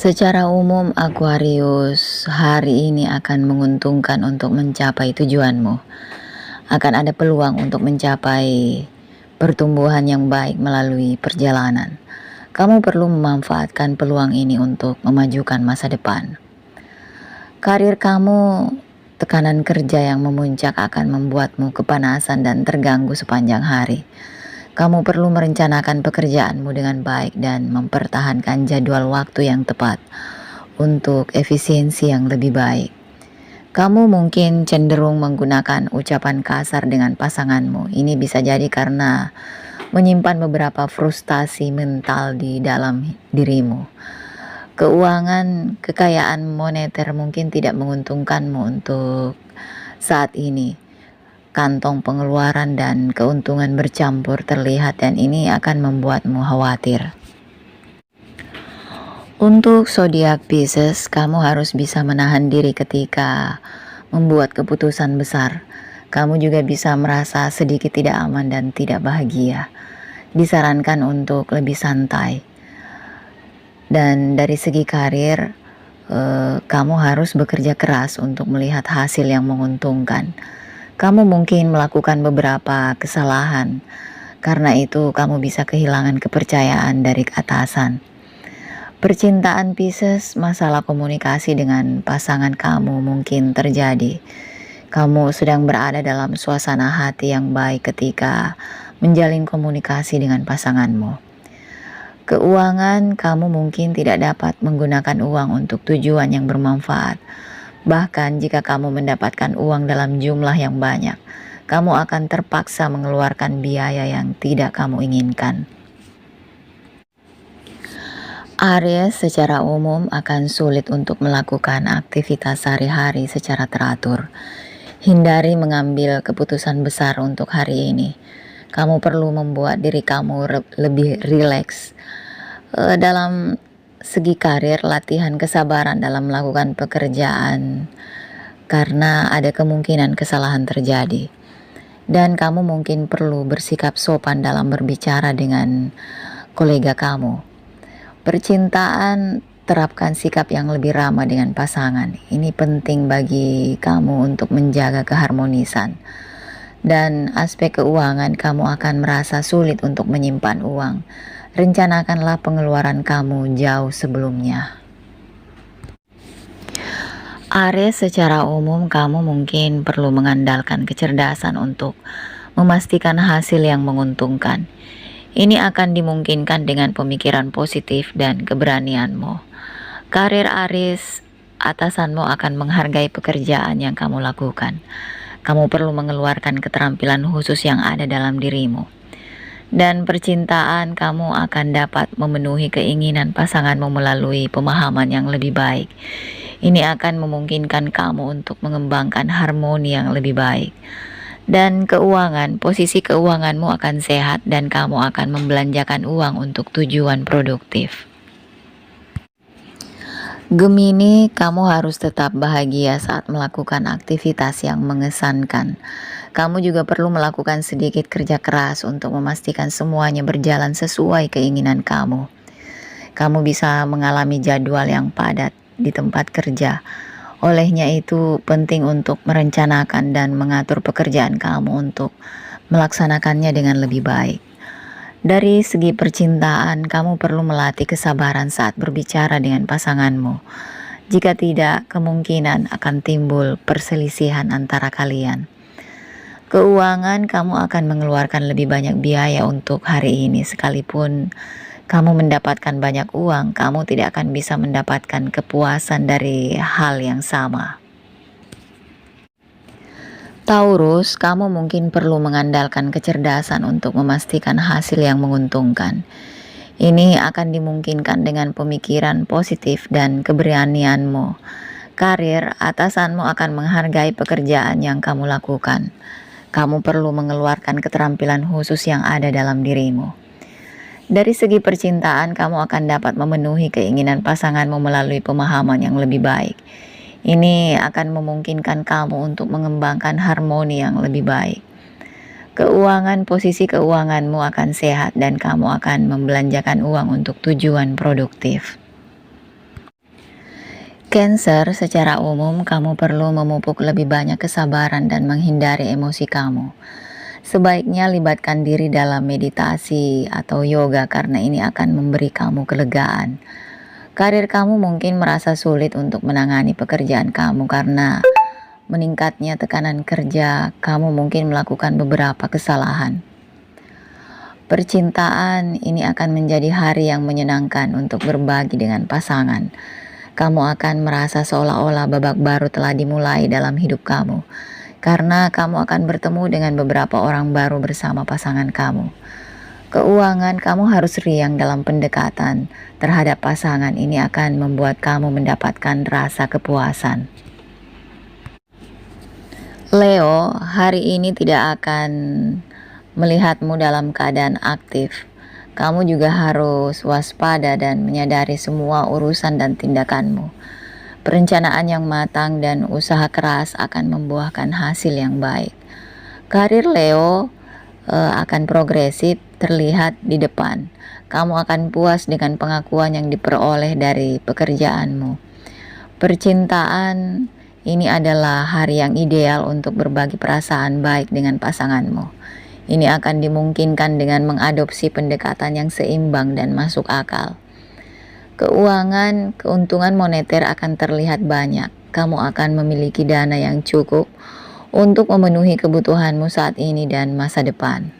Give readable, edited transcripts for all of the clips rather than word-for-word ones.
Secara umum, Aquarius, hari ini akan menguntungkan untuk mencapai tujuanmu. Akan ada peluang untuk mencapai pertumbuhan yang baik melalui perjalanan. Kamu perlu memanfaatkan peluang ini untuk memajukan masa depan. Karir kamu, tekanan kerja yang memuncak akan membuatmu kepanasan dan terganggu sepanjang hari. Kamu perlu merencanakan pekerjaanmu dengan baik dan mempertahankan jadwal waktu yang tepat untuk efisiensi yang lebih baik. Kamu mungkin cenderung menggunakan ucapan kasar dengan pasanganmu. Ini bisa jadi karena menyimpan beberapa frustasi mental di dalam dirimu. Keuangan, kekayaan moneter mungkin tidak menguntungkanmu untuk saat ini. Kantong pengeluaran dan keuntungan bercampur terlihat dan ini akan membuatmu khawatir. Untuk zodiak Pisces, kamu harus bisa menahan diri ketika membuat keputusan besar. Kamu juga bisa merasa sedikit tidak aman dan tidak bahagia. Disarankan untuk lebih santai. Dan dari segi karir, kamu harus bekerja keras untuk melihat hasil yang menguntungkan. Kamu mungkin melakukan beberapa kesalahan, karena itu kamu bisa kehilangan kepercayaan dari atasan. Percintaan Pisces, masalah komunikasi dengan pasangan kamu mungkin terjadi. Kamu sedang berada dalam suasana hati yang baik ketika menjalin komunikasi dengan pasanganmu. Keuangan, kamu mungkin tidak dapat menggunakan uang untuk tujuan yang bermanfaat. Bahkan jika kamu mendapatkan uang dalam jumlah yang banyak, kamu akan terpaksa mengeluarkan biaya yang tidak kamu inginkan. Aries secara umum akan sulit untuk melakukan aktivitas sehari-hari secara teratur. Hindari mengambil keputusan besar untuk hari ini. Kamu perlu membuat diri kamu lebih rileks. Dalam segi karir, latihan kesabaran dalam melakukan pekerjaan karena ada kemungkinan kesalahan terjadi. Dan kamu mungkin perlu bersikap sopan dalam berbicara dengan kolega kamu. Percintaan, terapkan sikap yang lebih ramah dengan pasangan. Ini penting bagi kamu untuk menjaga keharmonisan. Dan aspek keuangan, kamu akan merasa sulit untuk menyimpan uang. Rencanakanlah pengeluaran kamu jauh sebelumnya. Aries, secara umum kamu mungkin perlu mengandalkan kecerdasan untuk memastikan hasil yang menguntungkan. Ini akan dimungkinkan dengan pemikiran positif dan keberanianmu. Karir Aries, atasanmu akan menghargai pekerjaan yang kamu lakukan. Kamu perlu mengeluarkan keterampilan khusus yang ada dalam dirimu. Dan percintaan, kamu akan dapat memenuhi keinginan pasanganmu melalui pemahaman yang lebih baik. Ini akan memungkinkan kamu untuk mengembangkan harmoni yang lebih baik. Dan keuangan, posisi keuanganmu akan sehat dan kamu akan membelanjakan uang untuk tujuan produktif. Gemini, kamu harus tetap bahagia saat melakukan aktivitas yang mengesankan. Kamu juga perlu melakukan sedikit kerja keras untuk memastikan semuanya berjalan sesuai keinginan kamu. Kamu bisa mengalami jadwal yang padat di tempat kerja. Olehnya itu penting untuk merencanakan dan mengatur pekerjaan kamu untuk melaksanakannya dengan lebih baik. Dari segi percintaan, kamu perlu melatih kesabaran saat berbicara dengan pasanganmu. Jika tidak, kemungkinan akan timbul perselisihan antara kalian. Keuangan, kamu akan mengeluarkan lebih banyak biaya untuk hari ini. Sekalipun kamu mendapatkan banyak uang, kamu tidak akan bisa mendapatkan kepuasan dari hal yang sama. Taurus, kamu mungkin perlu mengandalkan kecerdasan untuk memastikan hasil yang menguntungkan. Ini akan dimungkinkan dengan pemikiran positif dan keberanianmu. Karir, atasanmu akan menghargai pekerjaan yang kamu lakukan. Kamu perlu mengeluarkan keterampilan khusus yang ada dalam dirimu. Dari segi percintaan, kamu akan dapat memenuhi keinginan pasanganmu melalui pemahaman yang lebih baik. Ini akan memungkinkan kamu untuk mengembangkan harmoni yang lebih baik. Keuangan, posisi keuanganmu akan sehat dan kamu akan membelanjakan uang untuk tujuan produktif. Cancer, secara umum kamu perlu memupuk lebih banyak kesabaran dan menghindari emosi kamu. Sebaiknya libatkan diri dalam meditasi atau yoga karena ini akan memberi kamu kelegaan. Karir kamu mungkin merasa sulit untuk menangani pekerjaan kamu karena meningkatnya tekanan kerja, kamu mungkin melakukan beberapa kesalahan. Percintaan ini akan menjadi hari yang menyenangkan untuk berbagi dengan pasangan. Kamu akan merasa seolah-olah babak baru telah dimulai dalam hidup kamu, karena kamu akan bertemu dengan beberapa orang baru bersama pasangan kamu. Keuangan, kamu harus riang dalam pendekatan terhadap pasangan. Ini akan membuat kamu mendapatkan rasa kepuasan. Leo, hari ini tidak akan melihatmu dalam keadaan aktif. Kamu juga harus waspada dan menyadari semua urusan dan tindakanmu. Perencanaan yang matang dan usaha keras akan membuahkan hasil yang baik. Karir Leo akan progresif terlihat di depan. Kamu akan puas dengan pengakuan yang diperoleh dari pekerjaanmu. Percintaan, ini adalah hari yang ideal untuk berbagi perasaan baik dengan pasanganmu. Ini akan dimungkinkan dengan mengadopsi pendekatan yang seimbang dan masuk akal. Keuangan, keuntungan moneter akan terlihat banyak. Kamu akan memiliki dana yang cukup untuk memenuhi kebutuhanmu saat ini dan masa depan.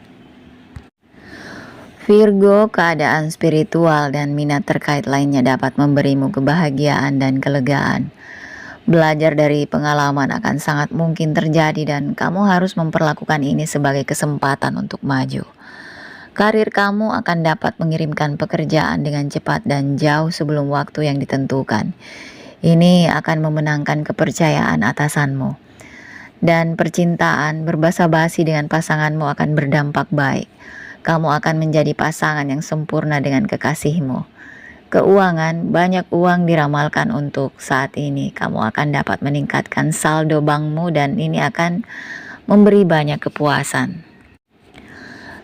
Virgo, keadaan spiritual dan minat terkait lainnya dapat memberimu kebahagiaan dan kelegaan. Belajar dari pengalaman akan sangat mungkin terjadi dan kamu harus memperlakukan ini sebagai kesempatan untuk maju. Karir kamu akan dapat mengirimkan pekerjaan dengan cepat dan jauh sebelum waktu yang ditentukan. Ini akan memenangkan kepercayaan atasanmu. Dan percintaan, berbasa-basi dengan pasanganmu akan berdampak baik. Kamu akan menjadi pasangan yang sempurna dengan kekasihmu. Keuangan, banyak uang diramalkan untuk saat ini. Kamu akan dapat meningkatkan saldo bankmu dan ini akan memberi banyak kepuasan.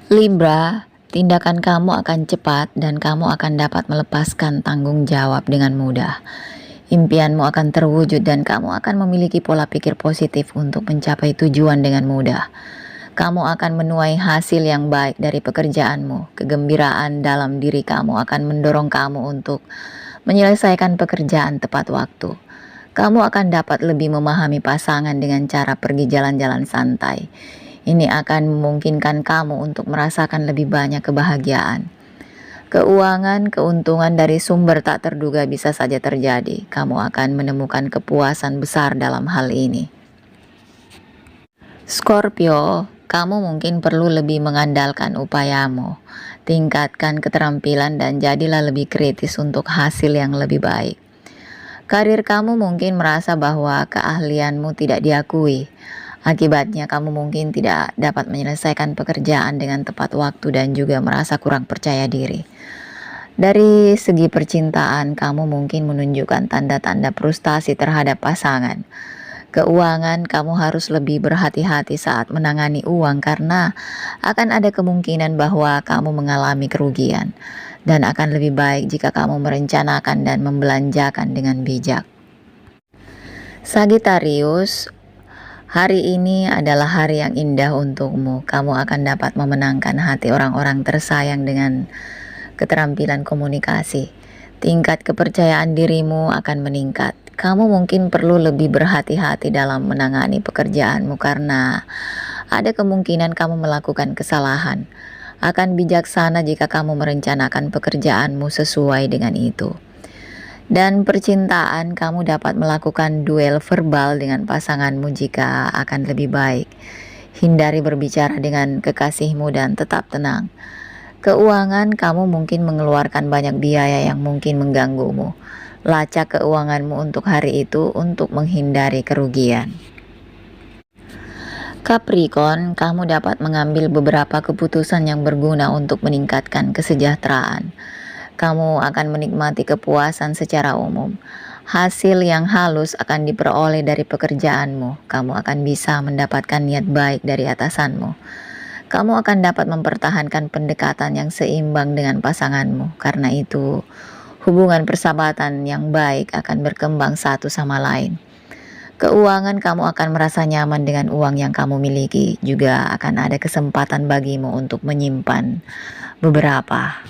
Libra, tindakan kamu akan cepat dan kamu akan dapat melepaskan tanggung jawab dengan mudah. Impianmu akan terwujud dan kamu akan memiliki pola pikir positif untuk mencapai tujuan dengan mudah. Kamu akan menuai hasil yang baik dari pekerjaanmu. Kegembiraan dalam diri kamu akan mendorong kamu untuk menyelesaikan pekerjaan tepat waktu. Kamu akan dapat lebih memahami pasangan dengan cara pergi jalan-jalan santai. Ini akan memungkinkan kamu untuk merasakan lebih banyak kebahagiaan. Keuangan, keuntungan dari sumber tak terduga bisa saja terjadi. Kamu akan menemukan kepuasan besar dalam hal ini. Scorpio, kamu mungkin perlu lebih mengandalkan upayamu. Tingkatkan keterampilan dan jadilah lebih kritis untuk hasil yang lebih baik. Karir kamu mungkin merasa bahwa keahlianmu tidak diakui. Akibatnya kamu mungkin tidak dapat menyelesaikan pekerjaan dengan tepat waktu dan juga merasa kurang percaya diri. Dari segi percintaan, kamu mungkin menunjukkan tanda-tanda frustasi terhadap pasangan. Keuangan, kamu harus lebih berhati-hati saat menangani uang karena akan ada kemungkinan bahwa kamu mengalami kerugian. Dan akan lebih baik jika kamu merencanakan dan membelanjakan dengan bijak. Sagittarius, hari ini adalah hari yang indah untukmu. Kamu akan dapat memenangkan hati orang-orang tersayang dengan keterampilan komunikasi. Tingkat kepercayaan dirimu akan meningkat. Kamu mungkin perlu lebih berhati-hati dalam menangani pekerjaanmu karena ada kemungkinan kamu melakukan kesalahan. Akan bijaksana jika kamu merencanakan pekerjaanmu sesuai dengan itu. Dan percintaan, kamu dapat melakukan duel verbal dengan pasanganmu jika akan lebih baik. Hindari berbicara dengan kekasihmu dan tetap tenang. Keuangan, kamu mungkin mengeluarkan banyak biaya yang mungkin mengganggumu. Lacak keuanganmu untuk hari itu untuk menghindari kerugian. Capricorn, kamu dapat mengambil beberapa keputusan yang berguna untuk meningkatkan kesejahteraan. Kamu akan menikmati kepuasan secara umum. Hasil yang halus akan diperoleh dari pekerjaanmu. Kamu akan bisa mendapatkan niat baik dari atasanmu. Kamu akan dapat mempertahankan pendekatan yang seimbang dengan pasanganmu. Karena itu, Hubungan persahabatan yang baik akan berkembang satu sama lain. Keuangan, kamu akan merasa nyaman dengan uang yang kamu miliki. Juga akan ada kesempatan bagimu untuk menyimpan beberapa